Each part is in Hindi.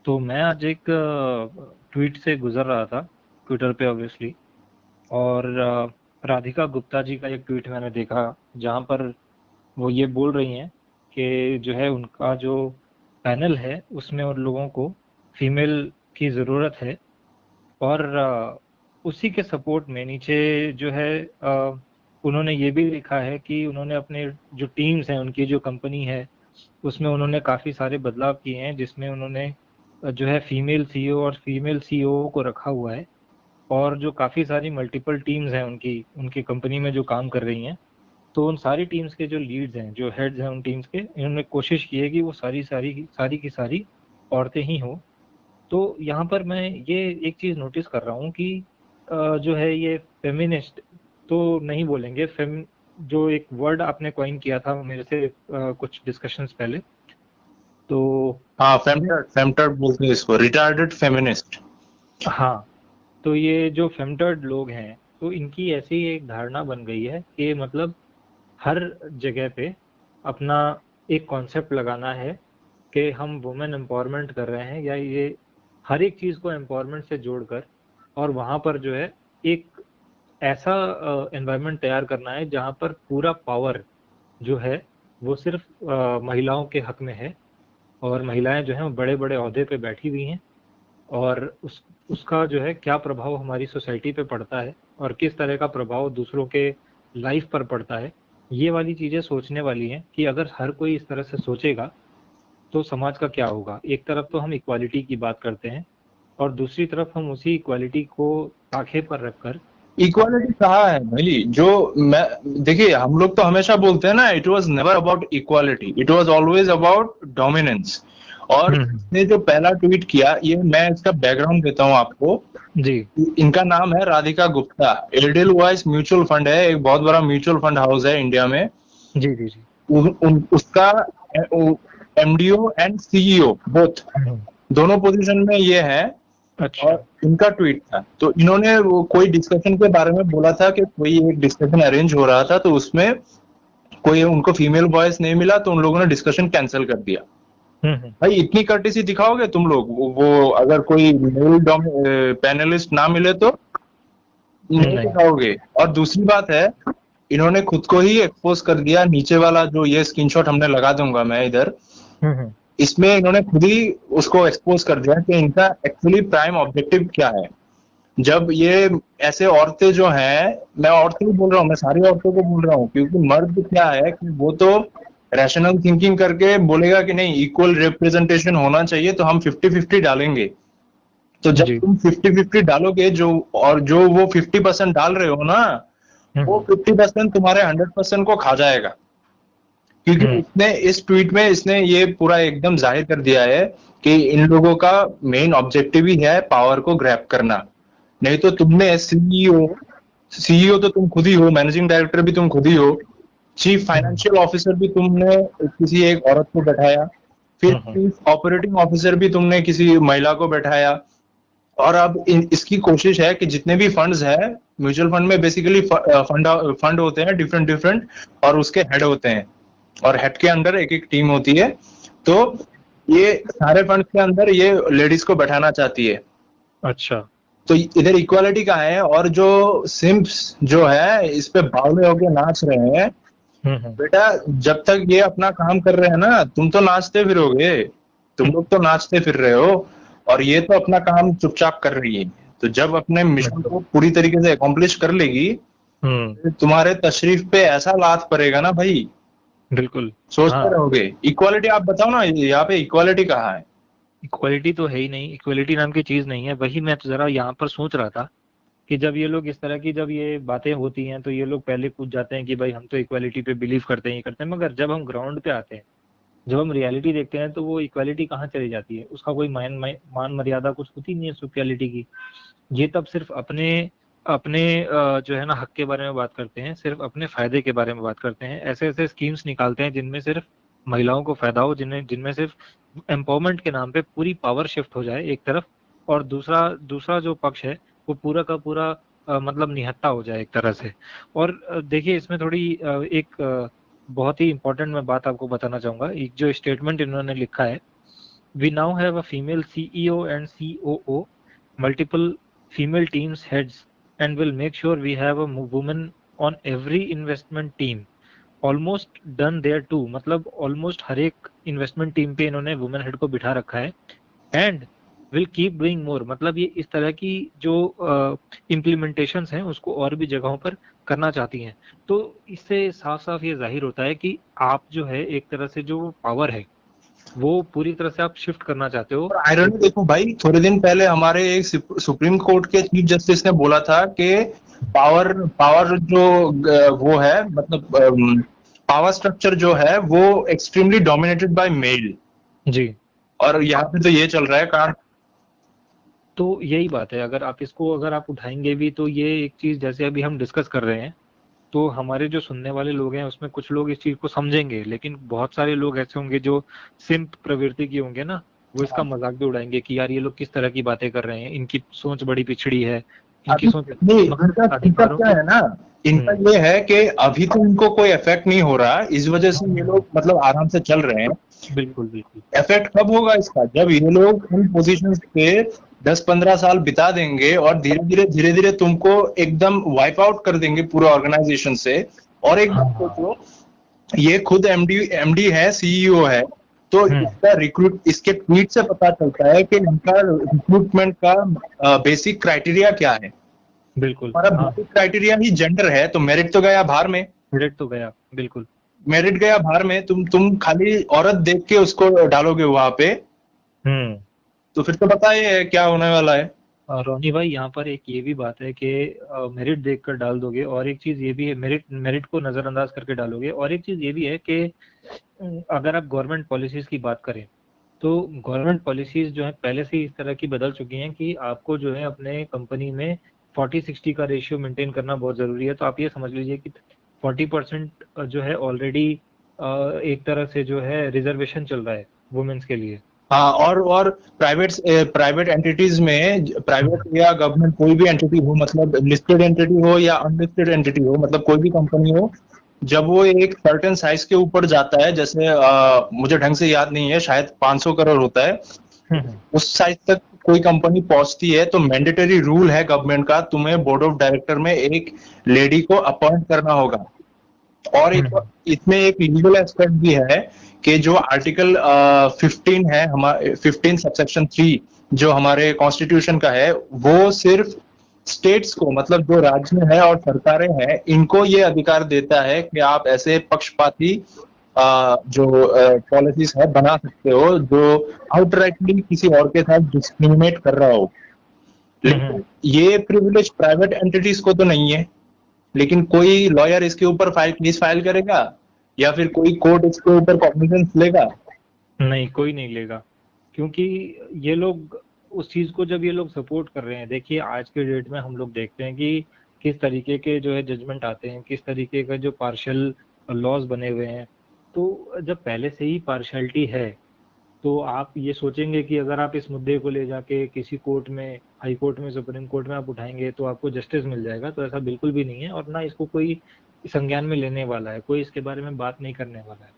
तो मैं आज एक ट्वीट से गुजर रहा था, ट्विटर पे ऑब्वियसली। और राधिका गुप्ता जी का एक ट्वीट मैंने देखा, जहाँ पर वो ये बोल रही हैं कि जो है उनका जो पैनल है उसमें उन लोगों को फीमेल की ज़रूरत है। और उसी के सपोर्ट में नीचे जो है उन्होंने ये भी लिखा है कि उन्होंने अपने जो टीम्स हैं, उनकी जो कंपनी है, उसमें उन्होंने काफ़ी सारे बदलाव किए हैं, जिसमें उन्होंने जो है फीमेल सीईओ और फीमेल सीईओ को रखा हुआ है। और जो काफ़ी सारी मल्टीपल टीम्स हैं उनकी उनकी कंपनी में जो काम कर रही हैं, तो उन सारी टीम्स के जो लीड्स हैं, जो हेड्स हैं उन टीम्स के, इन्होंने कोशिश की है कि वो सारी की सारी औरतें ही हों। तो यहाँ पर मैं ये एक चीज़ नोटिस कर रहा हूँ कि जो है ये फेमिनिस्ट तो नहीं बोलेंगे, फेम जो एक वर्ड आपने कॉइन किया था मेरे से कुछ डिस्कशंस पहले, तो हाँ, फेमटर्ड बोलते हैं इसको, रिटार्डेड फेमिनिस्ट। हाँ, तो ये जो फेमटर्ड लोग हैं, तो इनकी ऐसी एक धारणा बन गई है कि मतलब हर जगह पे अपना एक कॉन्सेप्ट लगाना है कि हम वुमेन एम्पावरमेंट कर रहे हैं, या ये हर एक चीज़ को एम्पावरमेंट से जोड़कर, और वहाँ पर जो है एक ऐसा एनवायरनमेंट तैयार करना है जहाँ पर पूरा पावर जो है वो सिर्फ महिलाओं के हक में है, और महिलाएं जो हैं बड़े बड़े ओहदे पे बैठी हुई हैं, और उसका जो है क्या प्रभाव हमारी सोसाइटी पे पड़ता है और किस तरह का प्रभाव दूसरों के लाइफ पर पड़ता है। ये वाली चीज़ें सोचने वाली हैं कि अगर हर कोई इस तरह से सोचेगा तो समाज का क्या होगा। एक तरफ तो हम इक्वालिटी की बात करते हैं, और दूसरी तरफ हम उसी इक्वालिटी को आंखें पर रखकर इक्वालिटी कहाँ है भाई? जो मैं देखिए, हम लोग तो हमेशा बोलते हैं ना, it was never about equality, it was always about dominance. और इसने जो पहला ट्वीट किया, ये मैं इसका बैकग्राउंड देता हूँ आपको। जी इनका नाम है राधिका गुप्ता। एल्डेलवाइस म्यूचुअल फंड है, एक बहुत बड़ा म्यूचुअल फंड हाउस है इंडिया में। जी जी जी। उसका एमडीओ एंड सीईओ बोथ, दोनों पोजीशन में ये है। अच्छा। और इनका ट्वीट था, तो इन्होंने वो कोई डिस्कशन के बारे में बोला था कि कोई एक डिस्कशन अरेंज हो रहा था, तो उसमें कोई उनको फीमेल वॉइस नहीं मिला, तो उन लोगों ने डिस्कशन कैंसिल कर दिया। भाई, इतनी कर्टेसी दिखाओगे तुम लोग? वो अगर कोई मेल पैनलिस्ट ना मिले तो नहीं नहीं। दिखाओगे। और दूसरी बात है, इन्होंने खुद को ही एक्सपोज कर दिया। नीचे वाला जो ये स्क्रीनशॉट हमने लगा दूंगा मैं इधर, इसमें इन्होंने खुद ही उसको एक्सपोज कर दिया कि इनका एक्चुअली प्राइम ऑब्जेक्टिव क्या है। जब ये ऐसे औरतें जो हैं, मैं औरतें ही बोल रहा हूँ, मैं सारी औरतों को बोल रहा हूँ, क्योंकि मर्द क्या है कि वो तो रैशनल थिंकिंग करके बोलेगा कि नहीं, इक्वल रिप्रेजेंटेशन होना चाहिए, तो हम 50-50 डालेंगे। तो जब जी। तुम 50-50 डालोगे, जो वो 50% डाल रहे हो ना, वो 50% तुम्हारे 100% को खा जाएगा। क्योंकि इसने इस ट्वीट में इसने ये पूरा एकदम जाहिर कर दिया है कि इन लोगों का मेन ऑब्जेक्टिव ही है पावर को ग्रैब करना। नहीं तो तुमने सीईओ तो तुम खुद ही हो, मैनेजिंग डायरेक्टर भी तुम खुद ही हो, चीफ फाइनेंशियल ऑफिसर भी तुमने किसी एक औरत को बैठाया, फिर चीफ ऑपरेटिंग ऑफिसर भी तुमने किसी महिला को बैठाया। और अब इसकी कोशिश है कि जितने भी फंड्स है, म्यूचुअल फंड में बेसिकली फंड होते हैं डिफरेंट डिफरेंट, और उसके हेड होते हैं, और हेड के अंदर एक एक टीम होती है। तो ये सारे फंड के अंदर ये लेडीज को बैठाना चाहती है। अच्छा। तो इधर इक्वालिटी का है। और जो सिम्प्स जो है इस पे बावले होके नाच रहे हैं, बेटा, जब तक ये अपना काम कर रहे हैं ना, तुम तो नाचते फिरोगे। तुम लोग तो नाचते फिर रहे हो, और ये तो अपना काम चुपचाप कर रही है। तो जब अपने मिशन को पूरी तरीके से अकॉम्प्लिश कर लेगी, तुम्हारे तशरीफ पे ऐसा लात पड़ेगा ना भाई, बिल्कुल। सोचते हाँ, रहोगे। इक्वालिटी आप बताओ ना, यहाँ पे इक्वालिटी कहाँ है? इक्वलिटी तो है ही नहीं, इक्वलिटी नाम की चीज़ नहीं है। वही मैं तो ज़रा यहाँ पर सोच रहा था कि जब ये लोग इस तरह की जब ये बातें होती हैं, तो ये लोग पहले पूछ जाते हैं कि भाई हम तो इक्वालिटी पे बिलीव करते हैं, ये करते हैं, मगर जब हम ग्राउंड पे आते हैं, जब हम रियलिटी देखते हैं, तो वो इक्वालिटी कहाँ चली जाती है, उसका कोई मान मर्यादा कुछ होती नहीं है उस इक्वालिटी की। ये तब सिर्फ अपने अपने जो है ना हक के बारे में बात करते हैं, सिर्फ अपने फायदे के बारे में बात करते हैं, ऐसे ऐसे स्कीम्स निकालते हैं जिनमें सिर्फ महिलाओं को फायदा हो, जिनमें सिर्फ एम्पावरमेंट के नाम पे पूरी पावर शिफ्ट हो जाए एक तरफ, और दूसरा दूसरा जो पक्ष है वो पूरा का पूरा मतलब निहत्था हो जाए एक तरह से। और देखिए, इसमें थोड़ी बहुत ही इंपॉर्टेंट मैं बात आपको बताना चाहूंगा। एक जो स्टेटमेंट इन्होंने लिखा है, We now have a female CEO and COO, multiple female teams heads, and will make sure we have a woman on every investment team. Almost done there too, मतलब almost हर एक investment team पे इन्होंने women head को बिठा रखा है, and will keep doing more. मतलब ये इस तरह की जो implementations हैं उसको और भी जगहों पर करना चाहती हैं। तो इससे साफ साफ ये जाहिर होता है कि आप जो है एक तरह से जो पावर है वो पूरी तरह से आप शिफ्ट करना चाहते हो। और आयरनी देखो भाई, थोड़े दिन पहले हमारे एक सुप्रीम कोर्ट के चीफ जस्टिस ने बोला था कि पावर पावर जो वो है, मतलब पावर स्ट्रक्चर जो है वो एक्सट्रीमली डोमिनेटेड बाय मेल। जी। और यहाँ पे तो ये चल रहा है कारण। तो यही बात है, अगर आप उठाएंगे भी तो ये एक चीज जैसे अभी हम डिस्कस कर रहे हैं, तो हमारे जो सुनने वाले लोग हैं उसमें कुछ लोग इस चीज को समझेंगे, लेकिन बहुत सारे लोग ऐसे होंगे जो सिंप प्रवृत्ति की होंगे ना, वो इसका मजाक भी उड़ाएंगे कि यार ये लोग किस तरह की बातें कर रहे हैं, इनकी सोच बड़ी पिछड़ी है, इनकी सोच इनका क्या है ना, इनका ये है कि अभी तो इनको कोई इफेक्ट नहीं हो रहा, इस वजह से ये लोग मतलब आराम से चल रहे हैं। बिल्कुल बिल्कुल। इफेक्ट कब होगा इसका, जब ये लोग उन पोजीशंस पे 10-15 साल बिता देंगे और धीरे धीरे तुमको एकदम वाइप आउट कर देंगे पूरे ऑर्गेनाइजेशन से। और एक बात सोचो, ये खुद एमडी है, सीईओ है, तो इसका इसके ट्वीट से पता चलता है कि इनका रिक्रूटमेंट का बेसिक क्राइटेरिया क्या है। बिल्कुल। बेसिक क्राइटेरिया ही जेंडर है, तो मेरिट तो गया बाहर में। मेरिट तो गया, बिल्कुल मेरिट गया बाहर में। तुम खाली औरत देख के उसको डालोगे वहां पे, तो फिर तो पता है क्या होने वाला है। रोनी भाई, यहाँ पर एक ये भी बात है कि मेरिट देखकर डाल दोगे, और एक चीज ये भी है मेरिट को नजरअंदाज करके डालोगे, और एक चीज ये भी है कि अगर आप गवर्नमेंट पॉलिसीज की बात करें तो गवर्नमेंट पॉलिसीज जो है पहले से इस तरह की बदल चुकी हैं कि आपको जो है अपने कंपनी में 40-60 का रेशियो मेंटेन करना बहुत जरूरी है। तो आप ये समझ लीजिए कि 40% जो है ऑलरेडी एक तरह से जो है रिजर्वेशन चल रहा है वुमेन्स के लिए। हाँ, और प्राइवेट एंटिटीज में, प्राइवेट या गवर्नमेंट कोई भी एंटिटी हो, मतलब लिस्टेड एंटिटी हो या अनलिस्टेड एंटिटी हो, मतलब कोई भी कंपनी हो, जब वो एक सर्टेन साइज के ऊपर जाता है, जैसे मुझे ढंग से याद नहीं है, शायद 500 करोड़ होता है, उस साइज तक कोई कंपनी पहुंचती है तो मैंडेटरी रूल है गवर्नमेंट का, तुम्हें बोर्ड ऑफ डायरेक्टर में एक लेडी को अपॉइंट करना होगा। और एक इसमें एक लीगल एस्पेक्ट भी है कि जो आर्टिकल 15 है, हमारे 15 सबसेक्शन 3 जो हमारे कॉन्स्टिट्यूशन का है, वो सिर्फ स्टेट्स को, मतलब जो राज्य है और सरकारें हैं, इनको ये अधिकार देता है कि आप ऐसे पक्षपाती जो पॉलिसीज है बना सकते हो जो आउटराइटली किसी और के साथ डिस्क्रिमिनेट कर रहा हो। लेकिन ये प्रिविलेज प्राइवेट एंटिटीज को तो नहीं है। लेकिन कोई लॉयर इसके ऊपर केस फाइल करेगा या फिर कोई कोर्ट इसके ऊपर कॉग्निजेंस लेगा? नहीं, कोई नहीं लेगा, क्योंकि ये लोग उस चीज को जब ये लोग सपोर्ट कर रहे हैं, देखिए आज के डेट में हम लोग देखते हैं कि किस तरीके के जो है जजमेंट आते हैं, किस तरीके का जो पार्शियल लॉज बने हुए हैं। तो जब पहले से ही पार्शियलिटी है तो आप ये सोचेंगे कि अगर आप इस मुद्दे को ले जाके किसी कोर्ट में, हाई कोर्ट में, सुप्रीम कोर्ट में आप उठाएंगे तो आपको जस्टिस मिल जाएगा। तो ऐसा बिल्कुल भी नहीं है, और ना इसको कोई संज्ञान में लेने वाला है, कोई इसके बारे में बात नहीं करने वाला है।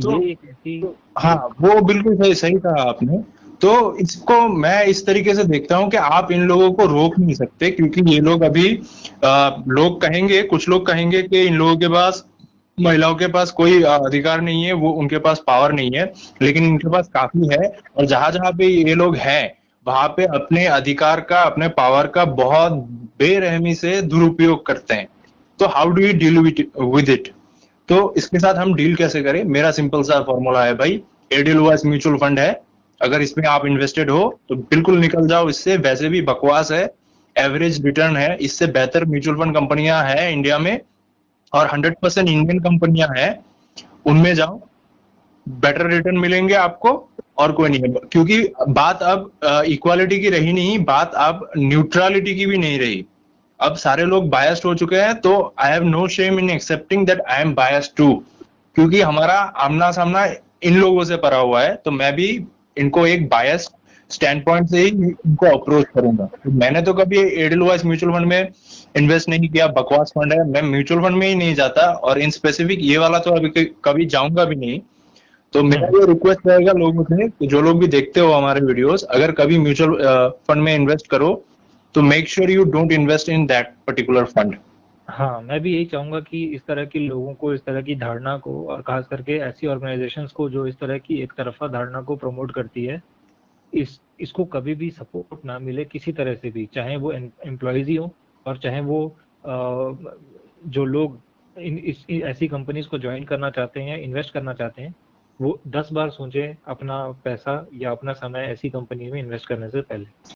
तो ये एक ऐसी, हाँ, वो बिल्कुल सही कहा आपने। तो इसको मैं इस तरीके से देखता हूँ कि आप इन लोगों को रोक नहीं सकते, क्योंकि ये लोग अभी कुछ लोग कहेंगे कि इन लोगों के पास, महिलाओं के पास कोई अधिकार नहीं है, वो उनके पास पावर नहीं है, लेकिन इनके पास काफी है। और जहां जहां पे ये लोग हैं वहां पे अपने अधिकार का, अपने पावर का बहुत बेरहमी से दुरुपयोग करते हैं। तो how do you deal with it? तो इसके साथ हम डील कैसे करें? मेरा सिंपल सा फॉर्मूला है भाई, एडिलवाइस म्यूचुअल फंड है, अगर इसमें आप इन्वेस्टेड हो तो बिल्कुल निकल जाओ इससे, वैसे भी बकवास है, एवरेज रिटर्न है, इससे बेहतर म्यूचुअल फंड कंपनियां हैं इंडिया में, और 100% इंडियन कंपनियां हैं, उनमें जाओ, बेटर रिटर्न मिलेंगे आपको, और कोई नहीं है। क्योंकि बात अब इक्वालिटी की रही नहीं, बात अब न्यूट्रलिटी की भी नहीं रही, अब सारे लोग बायस्ड हो चुके हैं। तो I have no shame in accepting that I am biased too, क्योंकि हमारा आमना सामना इन लोगों से पड़ा हुआ है, तो मैं भी इनको एक बायस्ड स्टैंड पॉइंट से ही इनको अप्रोच करूंगा। तो मैंने तो कभी एडिलवाइस म्यूचुअल फंड में इन्वेस्ट नहीं किया, बकवास फंड है, मैं म्यूचुअल फंड में ही नहीं जाता, और इन स्पेसिफिक ये वाला तो अभी कभी जाऊंगा भी नहीं। तो मेरा ये रिक्वेस्ट रहेगा लोगों से कि जो लोग भी देखते हो हमारे वीडियोस, अगर कभी म्यूचुअल फंड में इन्वेस्ट करो तो make sure you don't invest in that particular fund. हाँ, मैं भी यही चाहूंगा कि इस तरह के लोगों को, इस तरह की धारणा को, और खास करके ऐसी ऑर्गेनाइजेशंस को जो इस तरह की एक तरफा धारणा को प्रमोट करती है, इसको कभी भी सपोर्ट ना मिले किसी तरह से भी, चाहे वो एम्प्लॉयज ही हो और चाहे वो जो लोग ऐसी कंपनीज को ज्वाइन करना चाहते हैं, इन्वेस्ट करना चाहते हैं, वो 10 बार सोचें अपना पैसा या अपना समय ऐसी कंपनी में इन्वेस्ट करने से पहले।